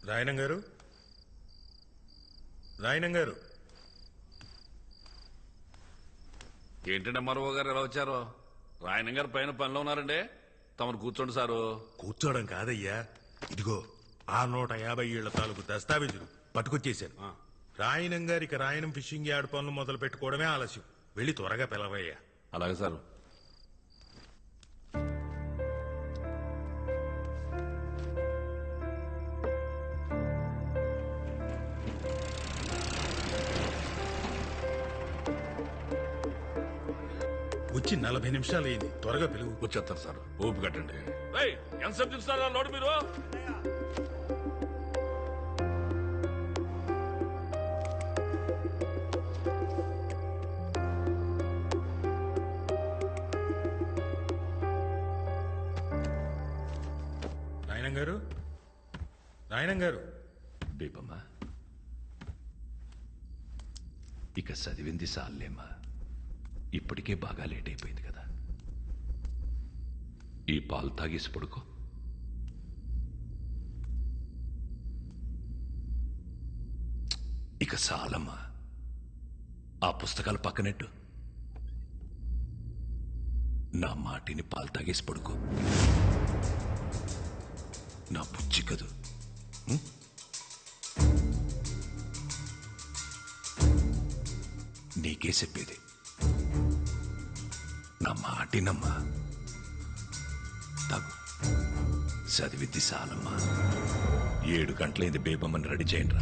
రాయనం గారు, రాయనం గారు. ఏంటంటే మరో గారు ఎలా వచ్చారో? రాయనం గారు పైన పనిలో ఉన్నారండి. తమరు కూర్చోండి సారు. కూర్చోవడం కాదయ్యా, ఇదిగో ఆ 150 ఏళ్ల తాలూకు దస్తావేజులు పట్టుకొచ్చేశాను. రాయనం గారికి రాయనం ఫిషింగ్ యార్డ్ పనులు మొదలు పెట్టుకోవడమే ఆలస్యం. వెళ్ళి త్వరగా పిలవయ్యా. అలాగే సారు. వచ్చి 40 నిమిషాలు అయింది, త్వరగా పిలువు. వచ్చేస్తారు సార్, ఓపు కట్టండి. ఎంతసేపు చూస్తారా లోడు మీరు? రాయనం గారు, రాయనం గారు. బేబమ్మా, ఇక చదివింది సాలేమ్మా. ఇప్పటికే బాగా లేట్ అయిపోయింది కదా. ఈ పాలు తాగేసి పడుకో. ఇక చాలమ్మా, ఆ పుస్తకాలు పక్కనెట్టు. నా మాటిని పాలు తాగేసి పడుకో. నా బుజ్జి కదూ. నీకే చెప్పేది, నా మాటినమ్మా. తాగు, చదివిద్ది చాలమ్మా. 7 గంటలైంది. బేబమ్మని రెడీ చేయండి రా.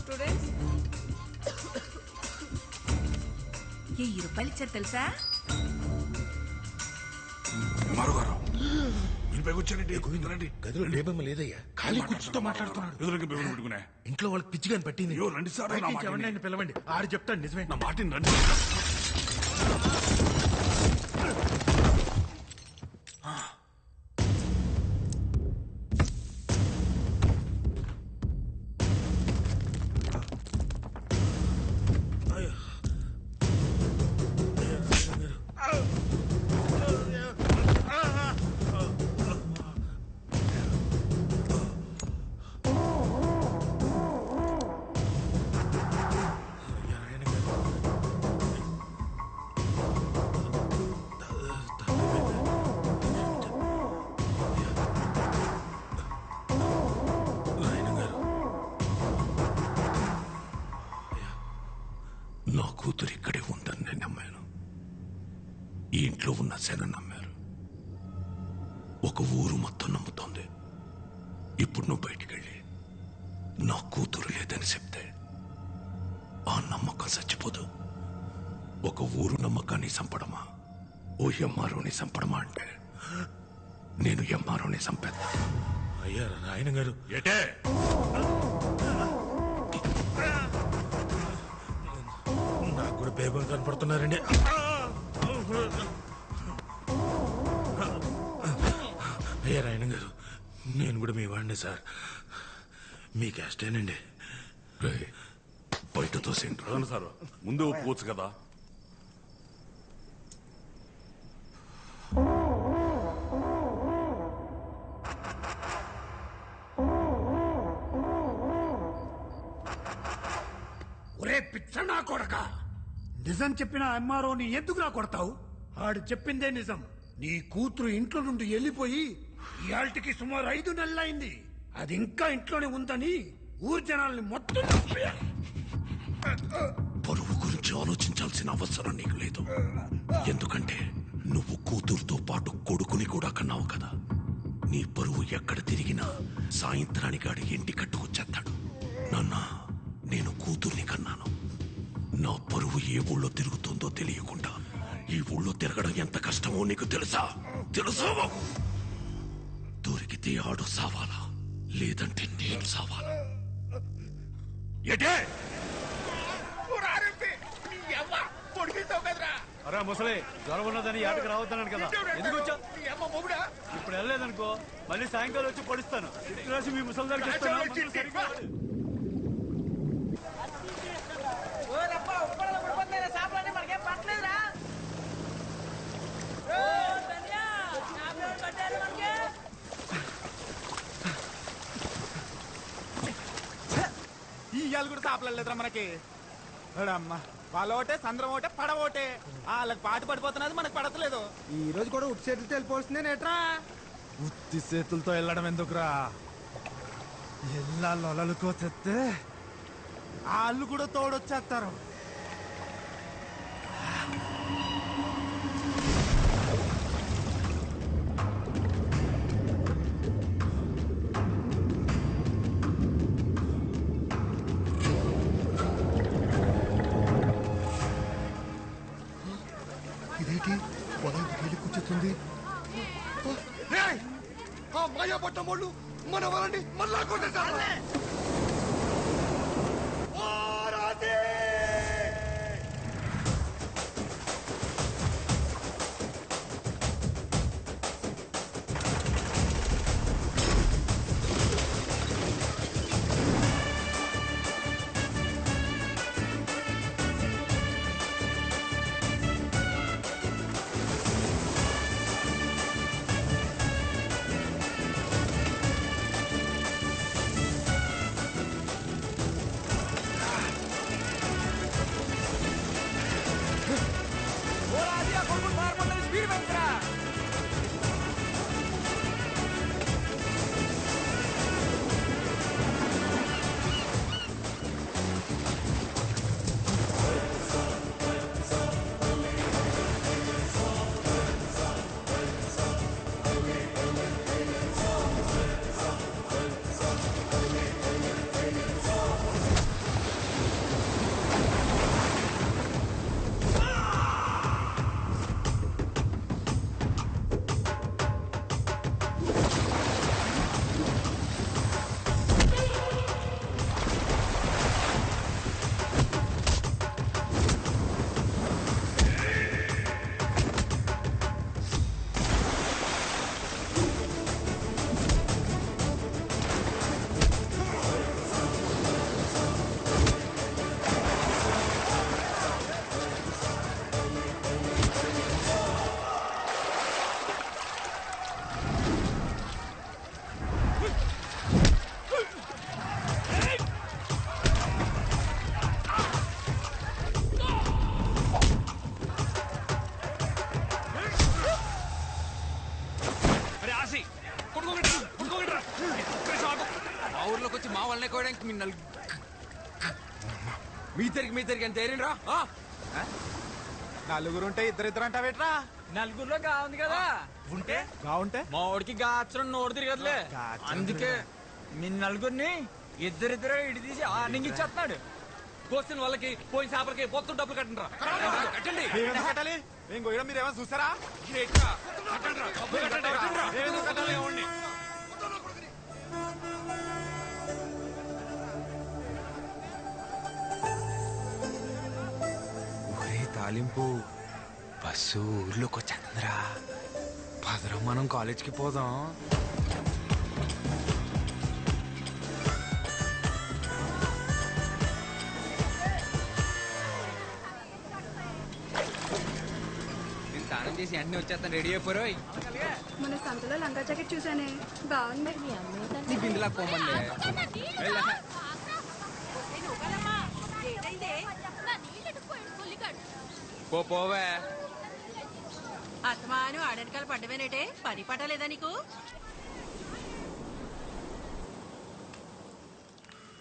స్టూడెంట్స్, ₹1000 ఇచ్చారు తెలుసా? మరోగారు కూర్చోండి. గదిలో లేబమ్మ లేదయ్యా, ఖాళీ కూర్చుతో మాట్లాడుతున్నాడు. పెట్టుకునే ఇంట్లో వాళ్ళకి పిచ్చిగాని పట్టింది. రండి సార్, ఎవరినైనా పిలవండి. ఆడు చెప్తాడు నిజమే. నా మాటిని రండి. నా కూతురు ఇక్కడే ఉందని నేను నమ్మాను. ఈ ఇంట్లో ఉన్న శన నమ్మారు. ఒక ఊరు మొత్తం నమ్ముతోంది. ఇప్పుడు నువ్వు బయటికెళ్ళి నా కూతురు లేదని చెప్తే ఆ నమ్మకం చచ్చిపోదు. ఒక ఊరు నమ్మకాన్ని చంపడమా, ఓ ఎంఆర్ఓని చంపడమా అంటే నేను ఎంఆర్ఓని చంపేద్దా. అయ్యా రాయనం గారు. ఏటే నాకు కూడా బేబం కనపడుతున్నారండి. అయ్యా రాయనం గారు, నేను కూడా మీ వాడిని సార్. మీ క్యాస్టేనండి. బయట తోసేంటి సార్, ముందు ఒప్పుకోవచ్చు కదా. ఒరే పిచ్చనా కొడక, నిజం చెప్పిన ఎంఆర్ఓని ఎందుకురా కొడతావు? ఆడు చెప్పిందే నిజం. నీ కూతురు ఇంట్లో నుండి వెళ్ళిపోయి ఇయాల్టికి సుమారు 5 నెలలైంది. అది ఇంకా ఇంట్లోనే ఉందని ఊరు జనాల్ని మొత్తం పరువు గురించి ఆలోచించాల్సిన అవసరం నీకు లేదు. ఎందుకంటే నువ్వు కూతురుతో పాటు కొడుకుని కూడా కన్నావు కదా. నీ పరువు ఎక్కడ తిరిగినా సాయంత్రానికి ఆడి ఇంటి కట్టుకొచ్చేస్తాడు. నాన్న, నేను కూతుర్ని కన్నాను. నా పరువు ఏ ఊళ్ళో తిరుగుతుందో తెలియకుండా ఈ ఊళ్ళో తిరగడం ఎంత కష్టమో నీకు తెలుసా? దొరికితే ఆడు సావాలా, లేదంటే నేను సావాలా? ఏటే అరే ముసలి, జ్వరం ఉన్నదని ఏటకు రావద్దన్నాను కదా, ఎందుకు వచ్చా? ఇప్పుడు వెళ్ళలేదనుకో మళ్ళీ సాయంకాలం వచ్చి పడుస్తాను. రాసి మీ ముసలి దగ్గర దెయ్యాలు కూడా సాపలేదురా మనకి. అమ్మా వాళ్ళ ఒకటే సంద్రం ఒకటే పడవ ఒకటే, వాళ్ళకి పాటు పడిపోతున్నది మనకు పడతలేదు. ఈ రోజు కూడా ఉట్టి చేతులతో వెళ్ళిపోవాల్సిందే నేట్రా. ఉత్తి చేతులతో వెళ్ళడం ఎందుకురా, ఎల్లా లొలలుకో తెస్తే వాళ్ళు కూడా తోడొచ్చేస్తారు. ఇదేంటి పొలం వెళ్ళి కూర్చుంది. మాయా పట్టం వాళ్ళు మన వాళ్ళని మళ్ళా కొట్టేశారు. మీ తిరిగి ఎంత ఏరినరా? నలుగురుంటే ఇద్దరిద్దరు అంటావేట్రా? నలుగురిలో కావుంది కదా. ఉంటే బాగుంటే మా వాడికి గాచరం నోరు తిరగదులే, అందుకే మీ నలుగురిని ఇద్దరిద్దరే ఇడి తీసి ఆర్నింగ్ ఇచ్చేస్తున్నాడు. కోసిన వాళ్ళకి పోయిన చేపలకి పొత్తు డబ్బులు కట్టండి. కట్టండి. కట్టాలి ఏం గోయడం మీరేమో చూసారా? తాలింపు బస్సు ఊర్లోకి వచ్చేంద్రా. పదరం మనం కాలేజ్కి పోదాం. నేను స్నానం చేసి వెంటనే వచ్చేస్తాను. రెడీ అయిపోరు. మన సంతలో లంగా జాకెట్ చూసానే, బాగుంది. నీ బిందులా పోమండి. పోవే. అత్తమాను ఆడనకాలు పడ్డవేనేటే, పని పట్టలేదా నీకు?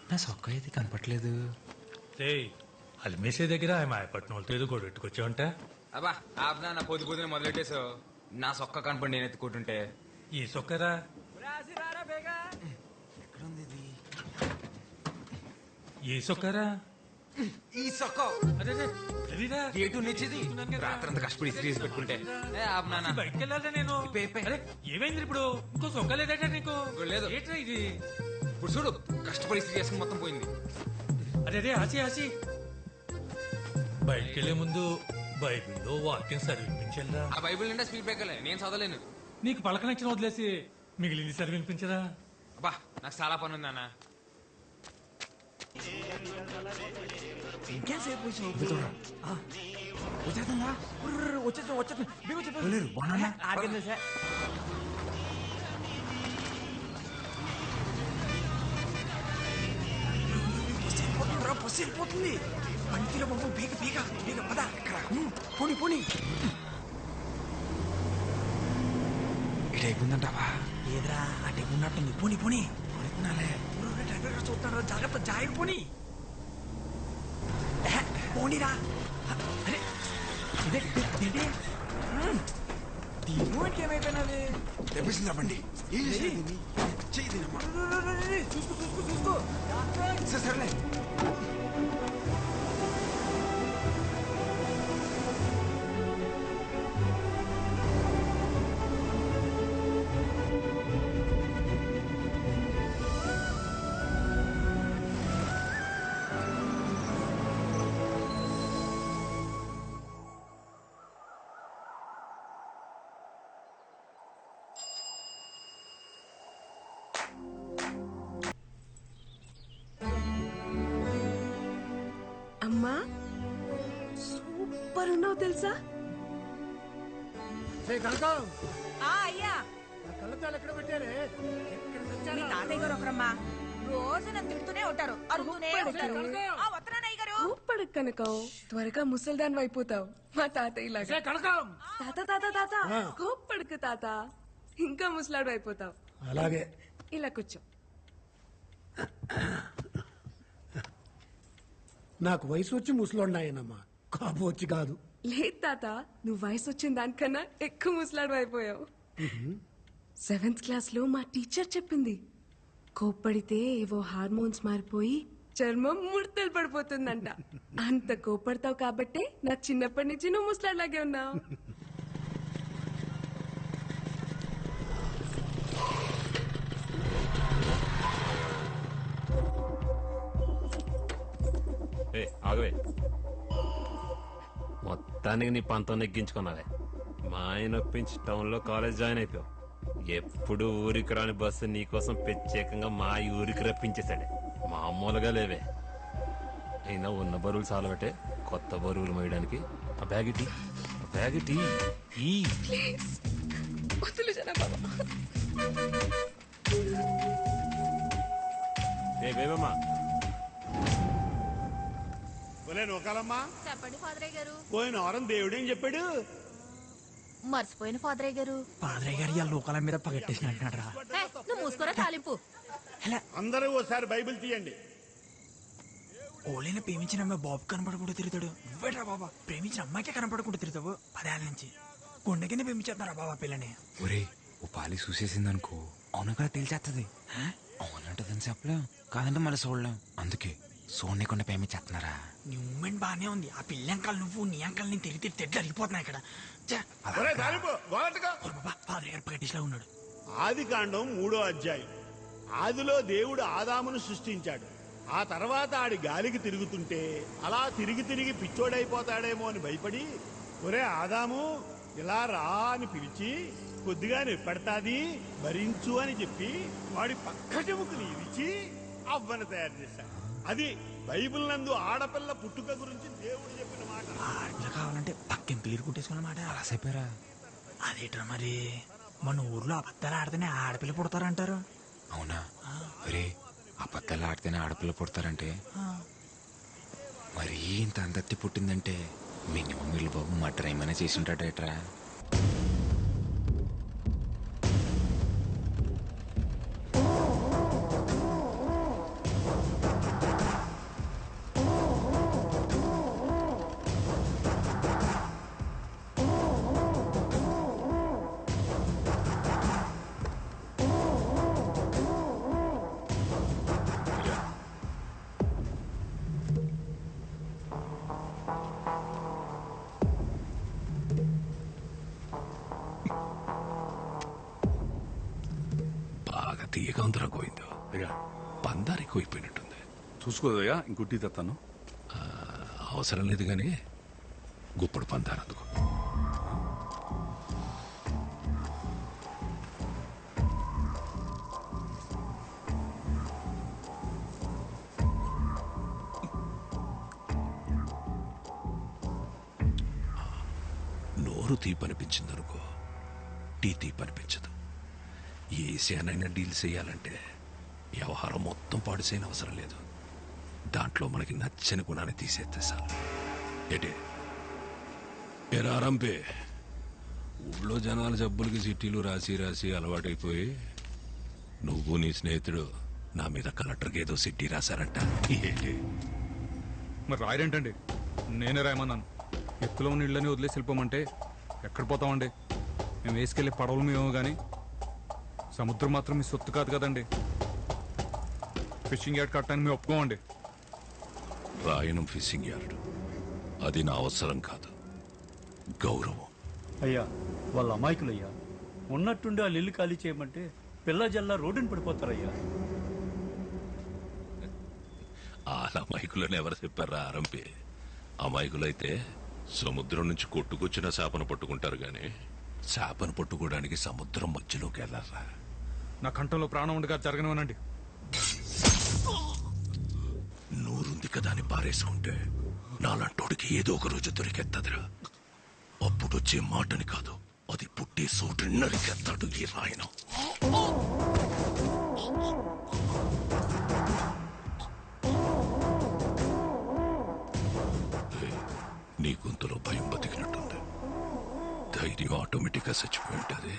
నా సొక్క అయితే కనపట్లేదు. అల్మేసే దగ్గర ఆమె ఆయపట్నం వాళ్ళతో ఏదో గొడవెట్టుకొచ్చావంట. అబ్బా ఆపునా, నా పొద్దు పొద్దున మొదలెట్టేసావు. నా సొక్క కనపడి నేను ఎత్తుకుంటుంటే. ఈ సొక్కరా ఎక్కడుంది ఇది? ఈ సొక్కరా ఈ సొక్క గేటు నిచ్చేది. రాత్రంతా కష్టపడి తీసి పెట్టుకుంటే ఆపునా. బయటకు వెళ్ళాలా నేను? ఏమైంది ఇప్పుడు? ఇంకో సొక్క లేదట నీకు? లేదు. ఏంట్రా ఇది? ఇప్పుడు చూడు, కష్టపడి చేసుకుని మొత్తం పోయింది. అదే ఆసి ఆసి బయటికి వెళ్లే ముందు బైబిల్లో వాక్యం చదివించల్లా. ఆ బైబిల్ నిండా స్పీడ్ బ్రేకర్లే, నేను చదవలేను. నీకు పలకనచ్చిన వదిలేసి మిగిలింది చదివినిపించరా? అబ్బా నాకు చాలా పని ఉంది అన్న. ఇంకేసేపు వచ్చేస్తుందా? ఆగింది సార్. బస్సు వెళ్ళిపోతుంది. పంటిలో బాబు బీగ బీగ బీగ పద. పోనీ పోనీ. ఇటైపోయిందంటావా? ఏదిరా అటైపోయినట్టుంది. పోనీ పోనీ పోనీ. డ్రైవర్ చూస్తాడు, జాగ్రత్త జాయిర్ పోనీ. పోనీరా. అరే ఇదేంటి దీనికి ఏమైపోయినది? తెప్పిసిందా బండి చూసుకో. సరేలే. అమ్మా సూపర్ ఉన్నావు తెలుసా? కనకం అయ్యా కళ్ళద్దాలు ఎక్కడ పెట్టారే? మీ తాతయ్య గారు ఒకరమ్మా రోజు నన్ను తిడుతూనే ఉంటారు, అరుగుతూనే ఉంటారు. వస్తున్నాను అయ్య గారు. ఊపడకు కనకం, త్వరగా ముసల్దాన్ అయిపోతావు మా తాతయ్య లాగా. కనకం తాత తాత తాత కోప్పడకు తాత, ఇంకా ముసలాడు అయిపోతావు. అలాగే. ఇలా కూర్చో. నాకు వయసు వచ్చి ముసలోన్నాయనమ్మా, కాపు వచ్చి కాదు. లేదు తాత, నువ్వు వయసు వచ్చిన దానికన్నా ఎక్కువ ముసలాడు అయిపోయావు. 7th క్లాస్ లో మా టీచర్ చెప్పింది, కోప్పడితే ఏవో హార్మోన్స్ మారిపోయి చర్మం ముడతలు పడిపోతుందంట. అంత కోప్పడతావు కాబట్టే నా చిన్నప్పటి నుంచి నువ్వు ముసలాడ్లాగే ఉన్నావు. ఆగవే, మొత్తానికి నీ పంతం నెగ్గించుకున్నావే. మా ఆయన ఒప్పించి టౌన్ లో కాలేజ్ జాయిన్ అయిపోయావు. ఎప్పుడు ఊరికి రాని బస్సు నీకోసం ప్రత్యేకంగా మా ఊరికి రప్పించేశాడే. మామూలుగా లేవే. అయినా ఉన్న బరువులు చాలబట్టే కొత్త బరువులు మోయడానికి. ఆ బ్యాగ్ ఇటీ, ఆ బ్యాగ్ ఇటీ. ఏ బేబమ్మా, నూకాలమ్మా చెప్పండి ఫాదరయ్య గారు. పోయిన వారం దేవుడేం చెప్పాడు? మర్చిపోయిన ఫాదరయ్య గారు. పాదరయ్య గారు ఇవాళ లోకాల మీద పగట్టేసిన అంటున్నాడు రా. నువ్వు మూసుకోరా తాలింపు. అందరూ ఓసారి బైబిల్ తీయండి. ఓలైనా ప్రేమించిన అమ్మాయి బాబు కనపడకుండా తిరుగుతాడు. నువ్వేట్రా బాబా ప్రేమించిన అమ్మాయికే కనపడకుండా తిరుగుతావు? 10 ఏళ్ళ నుంచి కొండ కింద ప్రేమించేస్తున్నారా బాబా పిల్లని? ఒరే ఓ పాలి చూసేసిందనుకో, అవును కదా తేల్చేస్తుంది. అవునంటదని చెప్పలేం, కాదంటే మళ్ళీ చూడలేం. అందుకే చూడకుండా ప్రేమించేస్తున్నారా? నీ మూమెంట్ బానే ఉంది. ఆ పిల్ల అంకాలు నువ్వు, నీ అంకాలు నేను తిరిగి తెడ్లు అరిగిపోతున్నాయి ఇక్కడ. పాదరయ్య గారు పగట్టేసిలా ఉన్నాడు. ఆదికాండం 3వ అధ్యాయం. ఆదిలో దేవుడు ఆదామును సృష్టించాడు. ఆ తర్వాత ఆడి గాలికి తిరుగుతుంటే అలా తిరిగి తిరిగి పిచ్చోడైపోతాడేమో అని భయపడి, ఒరే ఆదాము ఇలా రా అని పిలిచి కొద్దిగా నిప్పెడతాది భరించు అని చెప్పి వాడి పక్క చెముకుని ఇరిచి అవ్వను తయారు చేశాడు. అది బైబిల్ నందు ఆడపిల్ల పుట్టుక గురించి దేవుడు చెప్పిన మాట. ఆడపిల్ల కావాలంటే పక్కన పిల్లలు కుట్టేసుకున్నమాట. అలా చెప్పారా? అదేట్రా మరి, మన ఊర్లో అబద్ధాలు ఆడితేనే ఆడపిల్ల పుడతారంటారు. అవునా? ఒరే అబద్ధాలు ఆడితేనే ఆడపిల్ల పుడతారంటే మరీ ఇంత అందత్తి పుట్టిందంటే మినిమం వీళ్ళు బాబు మటర్ ఏమైనా చేసి ఉంటాడేట్రా? బాగా తీయగా ఉందిరా గోయిందో. పందారు ఎక్కువైపోయినట్టుంది. చూసుకోదయ్యా, ఇంకొట్టి తెస్తాను. అవసరం లేదు కానీ గుప్పుడు పందారు అందుకో. నోరు తీపనిపించిందనుకో, టీ తీపనిపించదు. ఏ విషయానైనా డీల్ చేయాలంటే వ్యవహారం మొత్తం పాడు చేయని అవసరం లేదు. దాంట్లో మనకి నచ్చని గుణాన్ని తీసేస్తే చాలు. ఏటే ఏరా రంపే, ఊళ్ళో జనాల జబ్బులకి చిట్టీలు రాసి రాసి అలవాటైపోయి నువ్వు నీ స్నేహితుడు నా మీద కలెక్టర్కి ఏదో చిట్టి రాశారంట. ఏంటి మరి రాయరేంటండి? నేనే రాయమన్నాను. ఎత్తులో ఉన్న ఇళ్ళని వదిలేసి వెళ్ళిపోమంటే ఎక్కడ పోతామండి? మేము వేసుకెళ్ళి పడవలు మేము కానీ సముద్రం మాత్రం మీ సొత్తు కాదు కదండి. ఫిషింగ్ యార్డ్ కట్టడానికి మేము ఒప్పుకోమండి. రాయనం ఫిషింగ్ యార్డ్ అది నా అవసరం కాదు, గౌరవం. అయ్యా వాళ్ళ అమాయకులయ్యా. ఉన్నట్టుండి వాళ్ళు ఇల్లు ఖాళీ చేయమంటే పిల్ల జల్లా రోడ్డుని పడిపోతారయ్యా. ఆ అమాయకులని ఎవరు చెప్పారా ఆరంపి? అమాయకులైతే సముద్రం నుంచి కొట్టుకొచ్చిన చేపను పట్టుకుంటారు గాని చేపను పట్టుకోవడానికి సముద్రం మధ్యలోకి వెళ్ళారా? నా కంఠంలో ప్రాణం ఉండగా జరగనివ్వనండి. నూరుంది కదా అని పారేసుకుంటే నాలంటోడికి ఏదో ఒక రోజు దొరికెత్తదిరా. అప్పుడు వచ్చే మాటని కాదు, అది పుట్టే చోటు నరికెత్తాడు ఈ రాయనం. నీ గొంతులో భయం బతికినట్టుంది. ధైర్యం ఆటోమేటిక్ గా చచ్చిపోయి ఉంటుంది.